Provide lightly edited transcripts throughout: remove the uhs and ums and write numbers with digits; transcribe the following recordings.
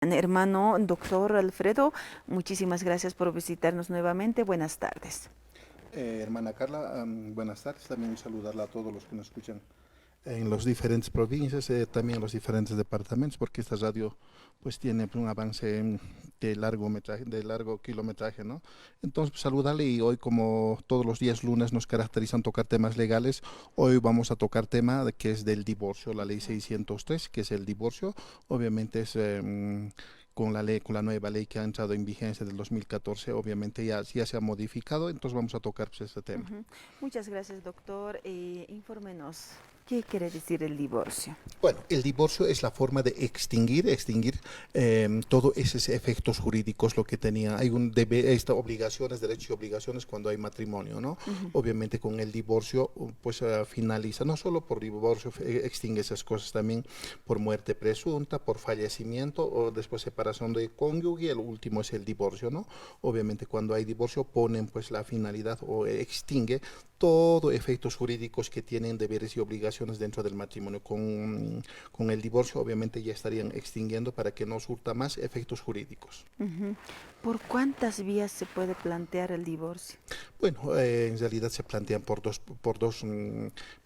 Hermano doctor Alfredo, muchísimas gracias por visitarnos nuevamente. Buenas tardes. Hermana Carla, buenas tardes. También saludarla a todos los que nos escuchan en las diferentes provincias, también en los diferentes departamentos, porque esta radio pues tiene un avance de largometraje, de largo kilometraje, ¿no? Entonces, pues, saludarle y hoy como todos los días lunes nos caracterizan tocar temas legales, hoy vamos a tocar tema que es del divorcio, la ley 603, que es el divorcio, obviamente es con la ley, con la nueva ley que ha entrado en vigencia del 2014, obviamente ya se ha modificado, entonces vamos a tocar pues, este tema. Ujú. Muchas gracias, doctor. Infórmenos, ¿qué quiere decir el divorcio? Bueno, el divorcio es la forma de extinguir todos esos efectos jurídicos, lo que tenía, hay un obligaciones, derechos y obligaciones cuando hay matrimonio, ¿no? Ujú. Obviamente con el divorcio, pues finaliza, no solo por divorcio extingue esas cosas, también por muerte presunta, por fallecimiento o después separación de cónyuge, el último es el divorcio, ¿no? Obviamente cuando hay divorcio ponen pues la finalidad o extingue todo efectos jurídicos que tienen deberes y obligaciones dentro del matrimonio. Con el divorcio obviamente ya estarían extinguiendo para que no surta más efectos jurídicos. Ujú. ¿Por cuántas vías se puede plantear el divorcio? Bueno, en realidad se plantean por dos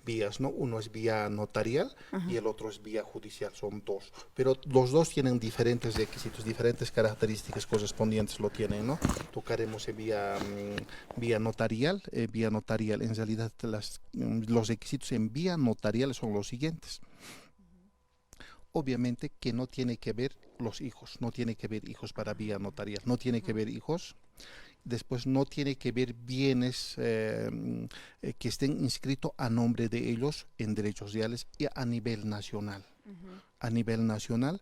vías, ¿no? Uno es vía notarial y Ajá. el otro es vía judicial, son dos. Pero los dos tienen diferentes requisitos, diferentes características correspondientes lo tienen, ¿no? Tocaremos en vía notarial. Vía notarial, en realidad los requisitos en vía notarial son los siguientes. Obviamente que no tiene que ver los hijos, no tiene que ver hijos para vía notarial, no tiene que Ujú. ver hijos. Después no tiene que ver bienes que estén inscritos a nombre de ellos en derechos reales y a nivel nacional. Ujú. A nivel nacional,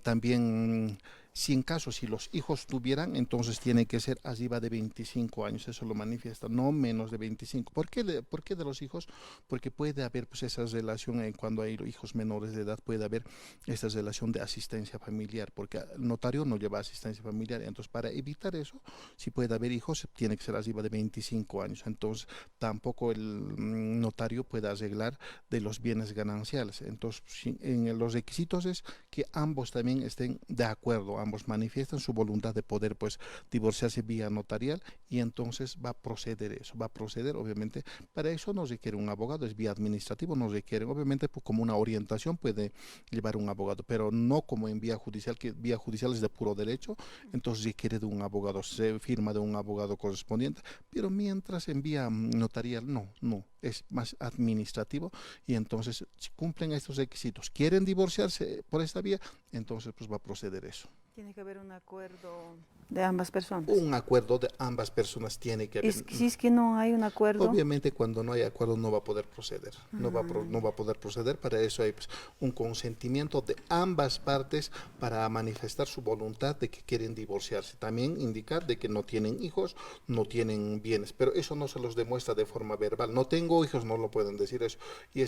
también si en caso, si los hijos tuvieran, entonces tiene que ser arriba de 25 años, eso lo manifiesta, no menos de 25. ¿Por qué de los hijos? Porque puede haber pues esa relación, cuando hay hijos menores de edad, puede haber esta relación de asistencia familiar, porque el notario no lleva asistencia familiar, entonces para evitar eso, si puede haber hijos, tiene que ser arriba de 25 años, entonces tampoco el notario puede arreglar de los bienes gananciales. Entonces, en los requisitos es que ambos también estén de acuerdo, ambos manifiestan su voluntad de poder pues divorciarse vía notarial y entonces va a proceder eso, va a proceder obviamente, para eso no requiere un abogado, es vía administrativo, no requiere, obviamente pues, como una orientación puede llevar un abogado, pero no como en vía judicial, que vía judicial es de puro derecho, entonces requiere de un abogado, se firma de un abogado correspondiente, pero mientras en vía notarial no, es más administrativo y entonces si cumplen estos requisitos, quieren divorciarse por esta vía, entonces pues va a proceder eso. Tiene que haber un acuerdo de ambas personas. Un acuerdo de ambas personas tiene que haber. Si es que no hay un acuerdo. Obviamente cuando no hay acuerdo no va a poder proceder, no va a Ah, poder proceder, para eso hay pues, un consentimiento de ambas partes para manifestar su voluntad de que quieren divorciarse, también indicar de que no tienen hijos, no tienen bienes, pero eso no se los demuestra de forma verbal, no tengo hijos, no lo pueden decir eso,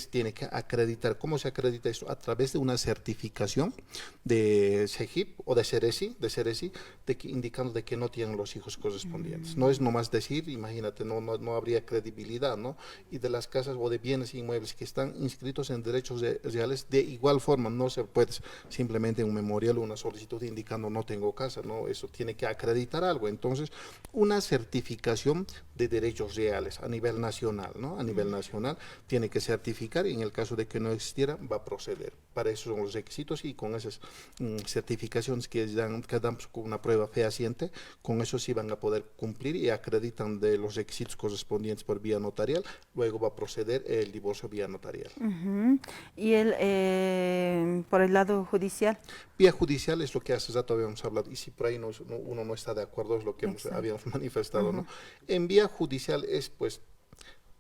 tiene que acreditar. ¿Cómo se acredita eso? A través de una certificación de SEGIP o de Ceresi, indicando de que no tienen los hijos correspondientes. No es mm, nomás decir, imagínate, no habría credibilidad, ¿no? Y de las casas o de bienes inmuebles que están inscritos en derechos reales, de igual forma, no se puede simplemente un memorial o una solicitud indicando no tengo casa, ¿no? Eso tiene que acreditar algo. Entonces, una certificación de derechos reales a nivel nacional, ¿no? A nivel mm. nacional tiene que certificar y en el caso de que no existiera, va a proceder. Para eso son los requisitos y con esas certificaciones que dan pues, con una prueba fehaciente, con eso sí van a poder cumplir y acreditan de los requisitos correspondientes por vía notarial, luego va a proceder el divorcio vía notarial. Ujú. Y por el lado judicial. Vía judicial es lo que hace rato habíamos hablado, y si por ahí uno no está de acuerdo es lo que Exacto. habíamos manifestado, ¿no? Ajá. En vía judicial es pues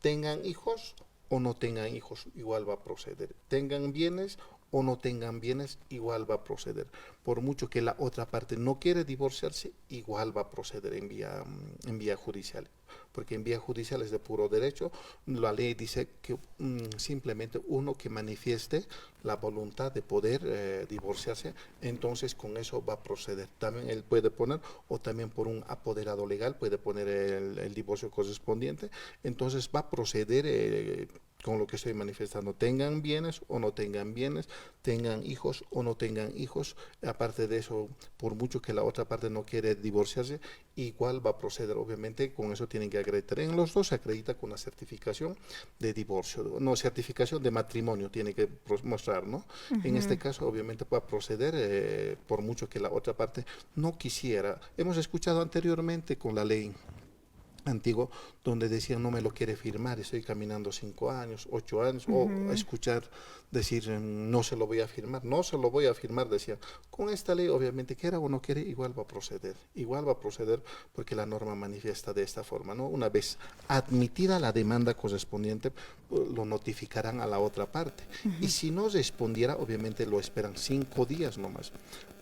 tengan hijos o no tengan hijos, igual va a proceder. Tengan bienes o no tengan bienes, igual va a proceder. Por mucho que la otra parte no quiere divorciarse, igual va a proceder en vía judicial. Porque en vía judicial es de puro derecho. La ley dice que simplemente uno que manifieste la voluntad de poder divorciarse, entonces con eso va a proceder. También él puede poner, o también por un apoderado legal, puede poner el divorcio correspondiente, entonces va a proceder con lo que estoy manifestando, tengan bienes o no tengan bienes, tengan hijos o no tengan hijos. Aparte de eso, por mucho que la otra parte no quiere divorciarse, igual va a proceder. Obviamente con eso tienen que acreditar. En los dos se acredita con la certificación de divorcio, no, certificación de matrimonio tiene que mostrar, ¿no? En este caso obviamente va a proceder por mucho que la otra parte no quisiera. Hemos escuchado anteriormente con la ley antiguo, donde decían no me lo quiere firmar, estoy caminando 5 años, 8 años, o escuchar decir no se lo voy a firmar, no se lo voy a firmar, decían. Con esta ley, obviamente, quiera o no quiere, igual va a proceder porque la norma manifiesta de esta forma, ¿no? Una vez admitida la demanda correspondiente, lo notificarán a la otra parte. Y si no respondiera, obviamente lo esperan 5 días nomás.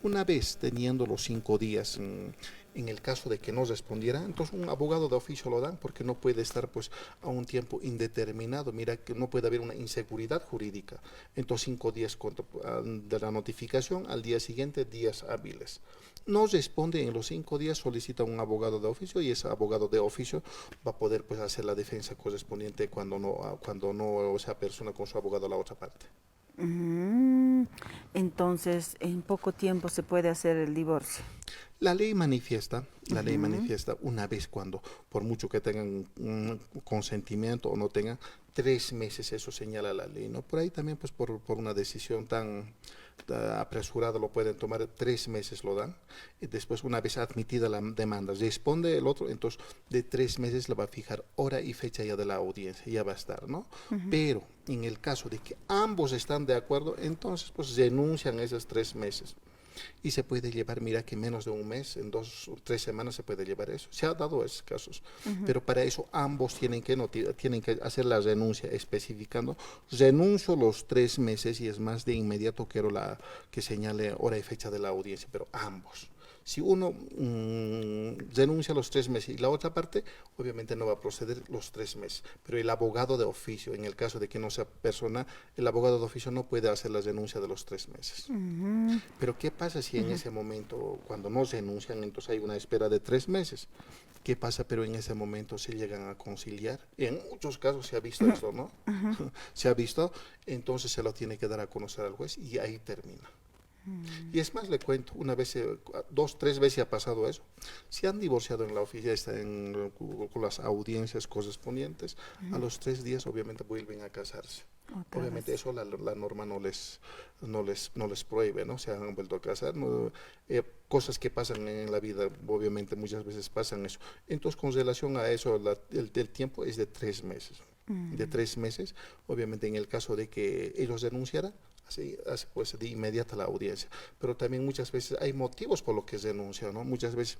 Una vez teniendo los 5 días, en el caso de que no respondiera, entonces un abogado de oficio lo dan porque no puede estar pues a un tiempo indeterminado. Mira que no puede haber una inseguridad jurídica. Entonces 5 días de la notificación, al día siguiente 10 hábiles. No responde en los 5 días, solicita un abogado de oficio y ese abogado de oficio va a poder pues hacer la defensa correspondiente cuando no se apersona con su abogado a la otra parte. Entonces, en poco tiempo se puede hacer el divorcio. La ley manifiesta una vez cuando, por mucho que tengan un consentimiento o no tengan, 3 meses, eso señala la ley, ¿no? Por ahí también, pues por una decisión tan apresurada lo pueden tomar, 3 meses lo dan, y después una vez admitida la demanda, responde el otro, entonces de 3 meses le va a fijar hora y fecha ya de la audiencia, ya va a estar, ¿no? Pero en el caso de que ambos están de acuerdo, entonces pues denuncian esos 3 meses. Y se puede llevar, mira que menos de un mes, en 2 o 3 semanas se puede llevar eso. Se ha dado esos casos, pero para eso ambos tienen que hacer la renuncia, especificando, renuncio los 3 meses y es más de inmediato quiero que señale hora y fecha de la audiencia, pero ambos. Si uno renuncia los 3 meses y la otra parte, obviamente no va a proceder los 3 meses. Pero el abogado de oficio, en el caso de que no sea persona, el abogado de oficio no puede hacer la renuncia de los 3 meses. Pero ¿qué pasa si en ese momento, cuando no renuncian, entonces hay una espera de 3 meses? ¿Qué pasa? Pero en ese momento se llegan a conciliar. En muchos casos se ha visto eso, ¿no? Se ha visto, entonces se lo tiene que dar a conocer al juez y ahí termina. Y es más, le cuento, una vez, 2, 3 veces ha pasado eso. Se han divorciado en la oficina, con las audiencias correspondientes. A los 3 días, obviamente, vuelven a casarse. Obviamente, eso la norma no les prohíbe, ¿no? Se han vuelto a casar. ¿No? Cosas que pasan en la vida, obviamente, muchas veces pasan eso. Entonces, con relación a eso, el tiempo es de 3 meses. De 3 meses, obviamente, en el caso de que ellos denunciaran, así pues de inmediata la audiencia. Pero también muchas veces hay motivos por los que se denuncia, ¿no? Muchas veces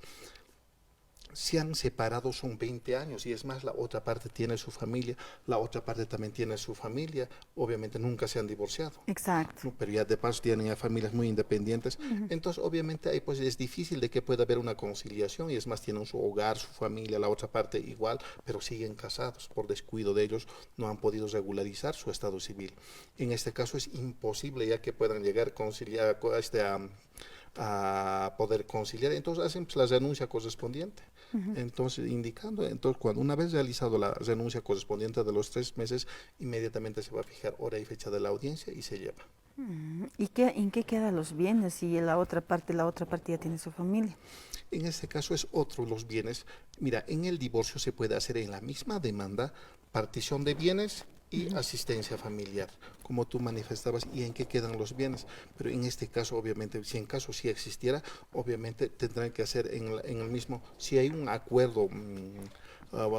se han separado, son 20 años y es más, la otra parte tiene su familia, la otra parte también tiene su familia, obviamente nunca se han divorciado. Exacto. ¿No? Pero ya de paso tienen ya familias muy independientes, entonces obviamente ahí pues es difícil de que pueda haber una conciliación y es más, tienen su hogar, su familia, la otra parte igual, pero siguen casados, por descuido de ellos no han podido regularizar su estado civil. En este caso es imposible ya que puedan llegar a conciliar a poder conciliar, entonces hacen pues, la renuncia correspondiente. Entonces, entonces cuando una vez realizado la renuncia correspondiente de los 3 meses, inmediatamente se va a fijar hora y fecha de la audiencia y se lleva. ¿Y en qué quedan los bienes si la otra parte ya tiene su familia? En este caso es otro los bienes. Mira, en el divorcio se puede hacer en la misma demanda partición de bienes y asistencia familiar, como tú manifestabas, y en qué quedan los bienes. Pero en este caso, obviamente, si en caso sí existiera, obviamente tendrán que hacer en el mismo, si hay un acuerdo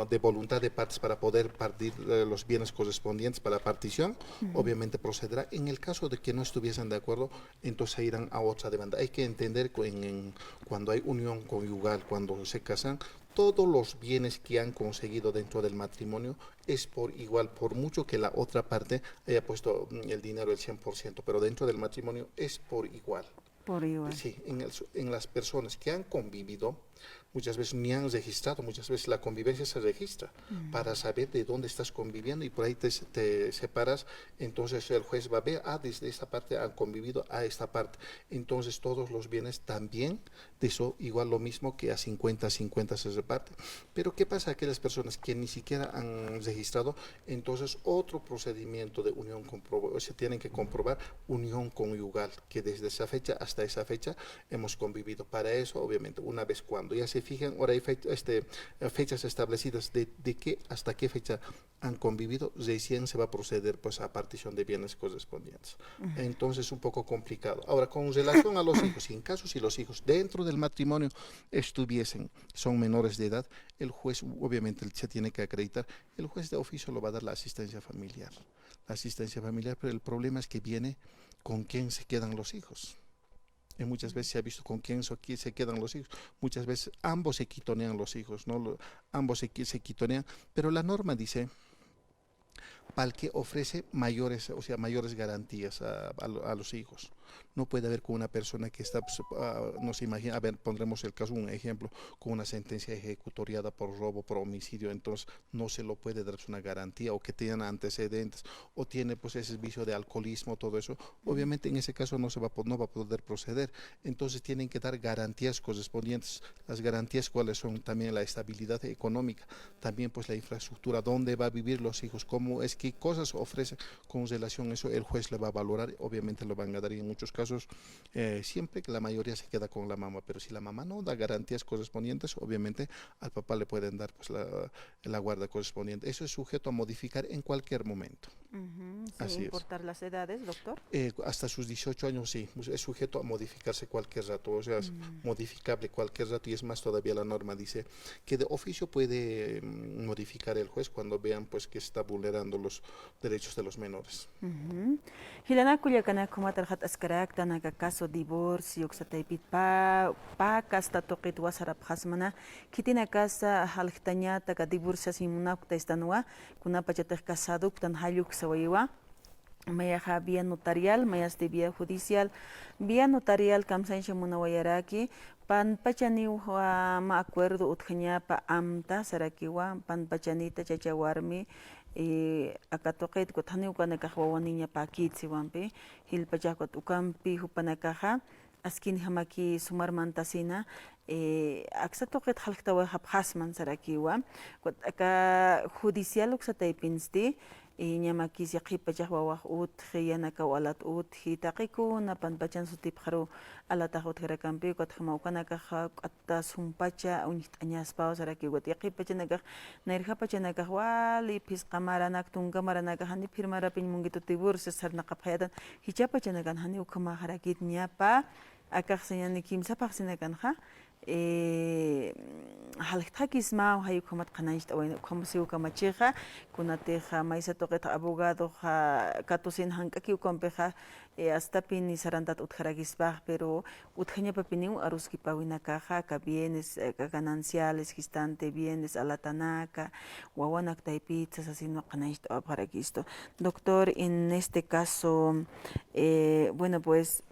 de voluntad de partes para poder partir los bienes correspondientes para la partición, obviamente procederá. En el caso de que no estuviesen de acuerdo, entonces irán a otra demanda. Hay que entender que cuando hay unión conyugal, cuando se casan, todos los bienes que han conseguido dentro del matrimonio es por igual, por mucho que la otra parte haya puesto el dinero el 100%, pero dentro del matrimonio es por igual. Por igual. Sí, en las personas que han convivido, muchas veces ni han registrado, muchas veces la convivencia se registra para saber de dónde estás conviviendo y por ahí te separas, entonces el juez va a ver, desde esta parte han convivido a esta parte, entonces todos los bienes también, de eso igual lo mismo que a 50-50 se reparte. Pero ¿qué pasa a aquellas personas que ni siquiera han registrado? Entonces otro procedimiento de unión se tienen que comprobar unión conyugal, que desde esa fecha hasta esa fecha hemos convivido. Para eso, obviamente, una vez cuando ya se fijan, ahora hay fechas establecidas de qué hasta qué fecha han convivido, recién se va a proceder pues a partición de bienes correspondientes. Entonces, un poco complicado. Ahora, con relación a los hijos, y en caso si los hijos dentro del matrimonio son menores de edad, el juez obviamente se tiene que acreditar, el juez de oficio lo va a dar la asistencia familiar. La asistencia familiar, pero el problema es que viene con quién se quedan los hijos. Y muchas veces se ha visto con quién se quedan los hijos. Muchas veces ambos se quitonean los hijos, ¿no? Ambos se quitonean, pero la norma dice para el que ofrece mayores, o sea, mayores garantías a los hijos. No puede haber con una persona que está, no se imagina, a ver, pondremos el caso, un ejemplo, con una sentencia ejecutoriada por robo, por homicidio, entonces no se lo puede dar una garantía, o que tengan antecedentes, o tiene pues ese vicio de alcoholismo, todo eso. Obviamente en ese caso no va a poder proceder, entonces tienen que dar garantías correspondientes. Las garantías cuáles son, también la estabilidad económica, también pues la infraestructura, dónde va a vivir los hijos, cómo es, qué cosas ofrece con relación a eso, el juez le va a valorar, obviamente lo van a dar, y en muchos casos siempre que la mayoría se queda con la mamá, pero si la mamá no da garantías correspondientes, obviamente al papá le pueden dar pues la guarda correspondiente. Eso es sujeto a modificar en cualquier momento. Sin Así es. importar las edades, doctor. Hasta sus 18 años sí, pues, es sujeto a modificarse cualquier rato, o sea, es modificable cualquier rato, y es más, todavía la norma dice que de oficio puede modificar el juez cuando vean pues que está vulnerando los derechos de los menores. Hilana kulyakana kumatarhat askarak tanaga caso divorcio ksataipit pa kasta toqit wasarap hasmana kitina casa halhtaña taga divorcio simunakta estanua kuna pachataj casado tan haluk sawayiwa mayaja vía notarial, mayas de vía judicial, vía notarial kamsansha munawayaraki, pan pachani ma acuerdo utjaña pa amta sarakiwa, pan pachanita chachawarmi, akatoqit kuthani ukanakajwawa niña pa kitsiwampi, hilpachakot ukampi hupanakaja, askin hamaki sumar mantasina, aksatoqit halktawa hapjasman sarakiwa, aka judicial uksataipinsti, ñamakis yaqipachaq wawaq utqi yanaka walat utqi taqikuna panpachan sutipqaru alataq utqirakampi ukataq mawkanakaqa k'ata sumpacha uñik t'añaspa sarakiwat yaqipachanakaq nayrhapachanakaq wali pisqamaranaka tunkamaranaka hani firmarapin munguito divorcio sarnaqapayatan hichapachanakaq hani ukhamaqarakit ñapa akaq señani kimsapaq sinakanqa halqtakisma hayukamat qanayta awayna ukhamasiu kamachiqa kunateqa maysa toqeta abogado katusin hank'aki ukampiqa astapin nisarantata utqarakispa pero utqañapapinin aruskipawinakaqa ka bienes ka gananciales gestante bienes alatanaka wawanaktaipitza asino qanayta aparakisto. Doctor, en este caso bueno pues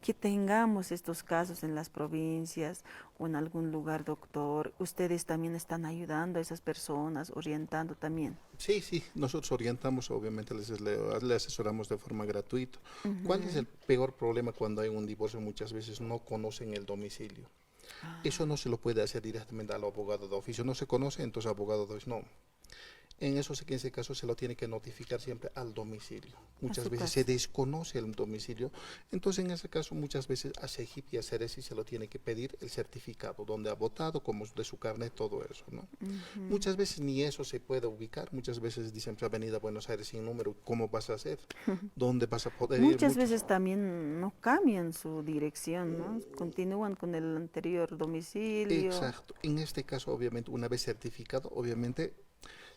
que tengamos estos casos en las provincias o en algún lugar, doctor. Ustedes también están ayudando a esas personas, orientando también. Sí, sí, nosotros orientamos, obviamente les asesoramos de forma gratuita. ¿Cuál es el peor problema cuando hay un divorcio? Muchas veces no conocen el domicilio. Eso no se lo puede hacer directamente al abogado de oficio. No se conoce, entonces abogado de oficio no. En ese caso se lo tiene que notificar siempre al domicilio. Muchas veces se desconoce el domicilio, entonces en ese caso muchas veces a CEGIP y a CERESI se lo tiene que pedir el certificado, donde ha votado, como de su carnet, todo eso, ¿no? Muchas veces ni eso se puede ubicar, muchas veces dicen, Avenida Buenos Aires sin número, ¿cómo vas a hacer? ¿Dónde vas a poder ir? Muchas veces también no cambian su dirección, ¿no? Continúan con el anterior domicilio. Exacto. En este caso, obviamente, una vez certificado, obviamente,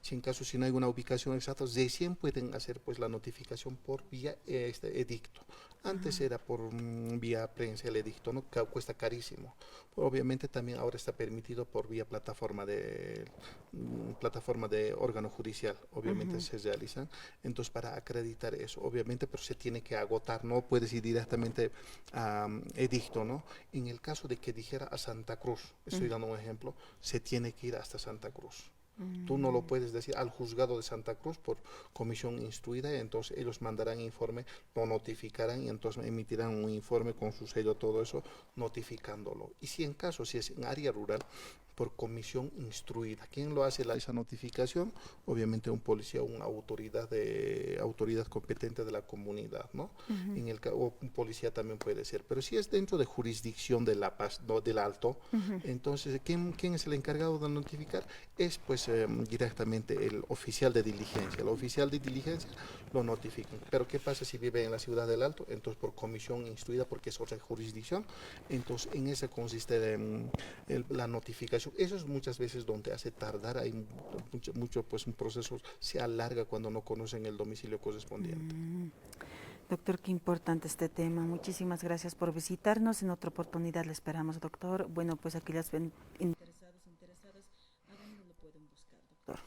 Si en caso si no hay una ubicación exacta, recién pueden hacer pues la notificación por vía este edicto. Antes era por vía prensa el edicto, ¿no? Cuesta carísimo. Obviamente también ahora está permitido por vía plataforma de órgano judicial, obviamente se realizan. Entonces para acreditar eso, obviamente, pero se tiene que agotar, no puedes ir directamente a edicto, ¿no? En el caso de que dijera a Santa Cruz, estoy dando un ejemplo, se tiene que ir hasta Santa Cruz. Tú no lo puedes decir al juzgado de Santa Cruz por comisión instruida, y entonces ellos mandarán informe, lo notificarán y entonces emitirán un informe con su sello, todo eso, notificándolo. Y si en caso, si es en área rural, por comisión instruida. ¿Quién lo hace esa notificación? Obviamente un policía, una autoridad competente de la comunidad, ¿no? O un policía también puede ser. Pero si es dentro de jurisdicción de La Paz, no, del Alto, entonces, ¿quién es el encargado de notificar? Es pues directamente el oficial de diligencia. El oficial de diligencia lo notifica. Pero ¿qué pasa si vive en la ciudad del Alto? Entonces por comisión instruida, porque es otra jurisdicción, entonces en eso consiste la notificación. Eso es muchas veces donde hace tardar, hay mucho pues un proceso se alarga cuando no conocen el domicilio correspondiente. Doctor, qué importante este tema. Muchísimas gracias por visitarnos. En otra oportunidad le esperamos, doctor. Bueno, pues aquellas interesadas, ¿a dónde lo pueden buscar, doctor?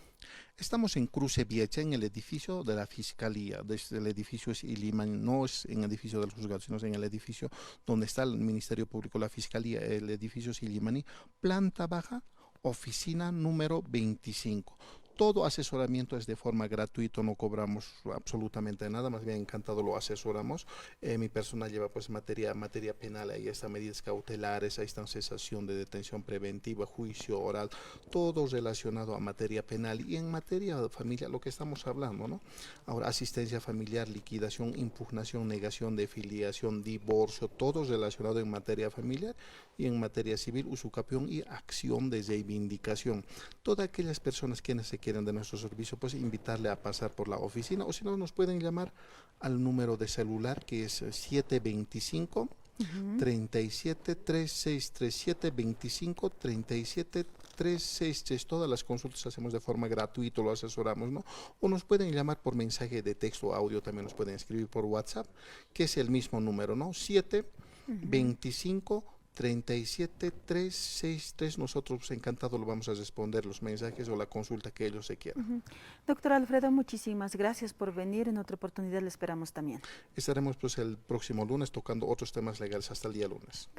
Estamos en Cruce Viecha, en el edificio de la Fiscalía. Desde el edificio es Iliman, no es en el edificio del juzgado, sino en el edificio donde está el Ministerio Público, la Fiscalía. El edificio es Ilimani, planta baja, oficina número 25. Todo asesoramiento es de forma gratuita, no cobramos absolutamente nada, más bien encantado lo asesoramos. Mi persona lleva pues materia penal, ahí están medidas cautelares, ahí están cesación de detención preventiva, juicio oral, todo relacionado a materia penal y en materia de familia, lo que estamos hablando, ¿no? Ahora, asistencia familiar, liquidación, impugnación, negación de filiación, divorcio, todo relacionado en materia familiar y en materia civil, usucapión y acción de reivindicación. Todas aquellas personas quienes se quieren de nuestro servicio, pues invitarle a pasar por la oficina o si no nos pueden llamar al número de celular que es 725 37 363 725 37 363. Todas las consultas hacemos de forma gratuita, lo asesoramos, ¿no? O nos pueden llamar por mensaje de texto o audio, también nos pueden escribir por WhatsApp, que es el mismo número, ¿no? 725 37 363. Nosotros encantados lo vamos a responder los mensajes o la consulta que ellos se quieran. Doctor Alfredo, muchísimas gracias por venir. En otra oportunidad le esperamos también. Estaremos pues el próximo lunes tocando otros temas legales hasta el día lunes.